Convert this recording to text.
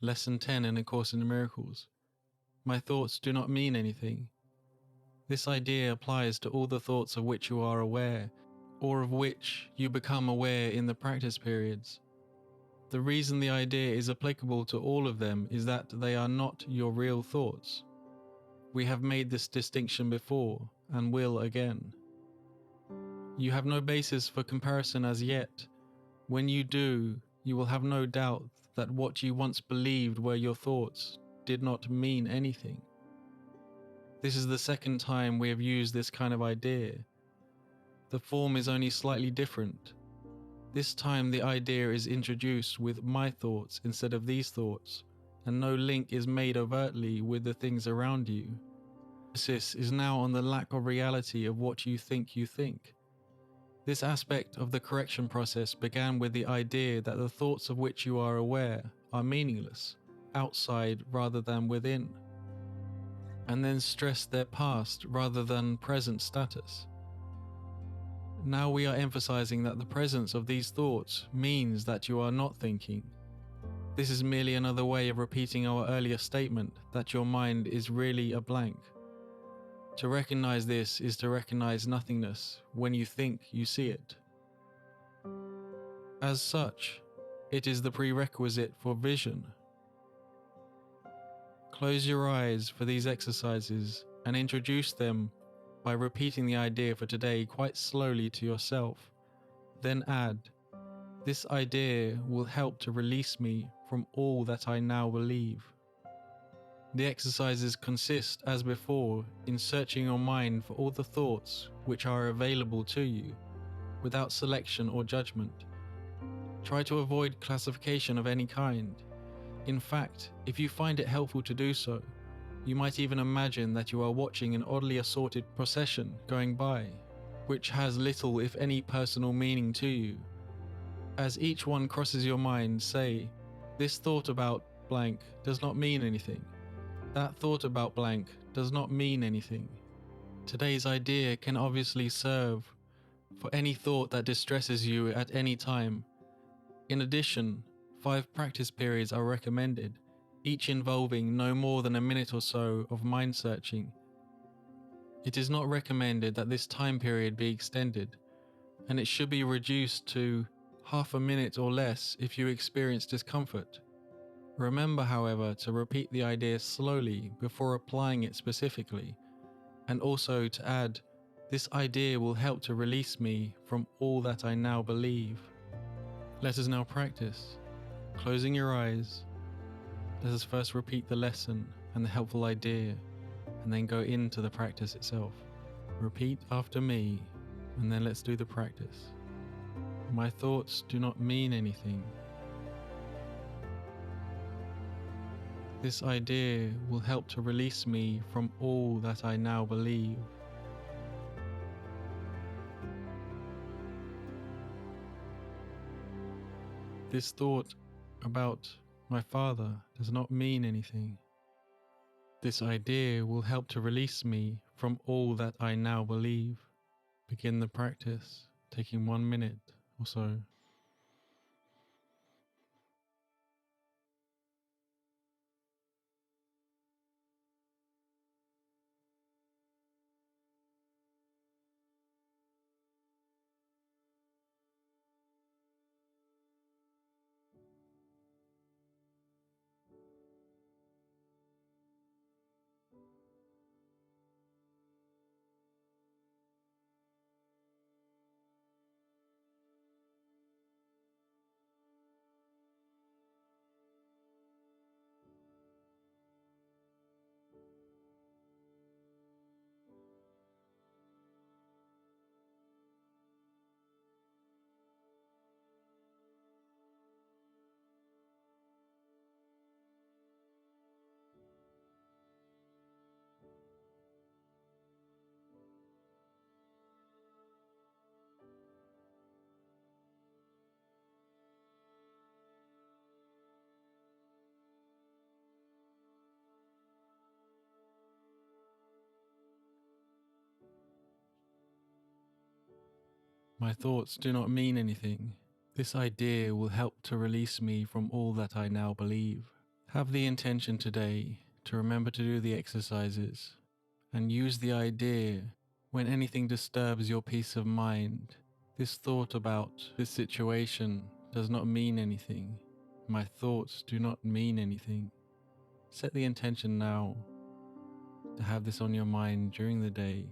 Lesson 10 in A Course in Miracles. My thoughts do not mean anything. This idea applies to all the thoughts of which you are aware, or of which you become aware in the practice periods. The reason the idea is applicable to all of them is that they are not your real thoughts. We have made this distinction before, and will again. You have no basis for comparison as yet. When you do, you will have no doubt that what you once believed were your thoughts did not mean anything. This is the second time we have used this kind of idea. The form is only slightly different. This time the idea is introduced with my thoughts instead of these thoughts, and no link is made overtly with the things around you. Emphasis is now on the lack of reality of what you think you think. This aspect of the correction process began with the idea that the thoughts of which you are aware are meaningless, outside rather than within, and then stressed their past rather than present status. Now we are emphasizing that the presence of these thoughts means that you are not thinking. This is merely another way of repeating our earlier statement that your mind is really a blank. To recognize this is to recognize nothingness when you think you see it. As such, it is the prerequisite for vision. Close your eyes for these exercises and introduce them by repeating the idea for today quite slowly to yourself. Then add, "This idea will help to release me from all that I now believe." The exercises consist, as before, in searching your mind for all the thoughts which are available to you, without selection or judgment. Try to avoid classification of any kind. In fact, if you find it helpful to do so, you might even imagine that you are watching an oddly assorted procession going by, which has little if any personal meaning to you. As each one crosses your mind, say, "This thought about blank does not mean anything. That thought about blank does not mean anything." Today's idea can obviously serve for any thought that distresses you at any time. In addition, 5 practice periods are recommended, each involving no more than a minute or so of mind searching. It is not recommended that this time period be extended, and it should be reduced to half a minute or less if you experience discomfort. Remember, however, to repeat the idea slowly before applying it specifically, and also to add, "This idea will help to release me from all that I now believe." Let us now practice. Closing your eyes, let us first repeat the lesson and the helpful idea, and then go into the practice itself. Repeat after me, and then let's do the practice. My thoughts do not mean anything. This idea will help to release me from all that I now believe. This thought about my father does not mean anything. This idea will help to release me from all that I now believe. Begin the practice, taking 1 minute or so. My thoughts do not mean anything. This idea will help to release me from all that I now believe. Have the intention today to remember to do the exercises, and use the idea when anything disturbs your peace of mind. This thought about this situation does not mean anything. My thoughts do not mean anything. Set the intention now to have this on your mind during the day.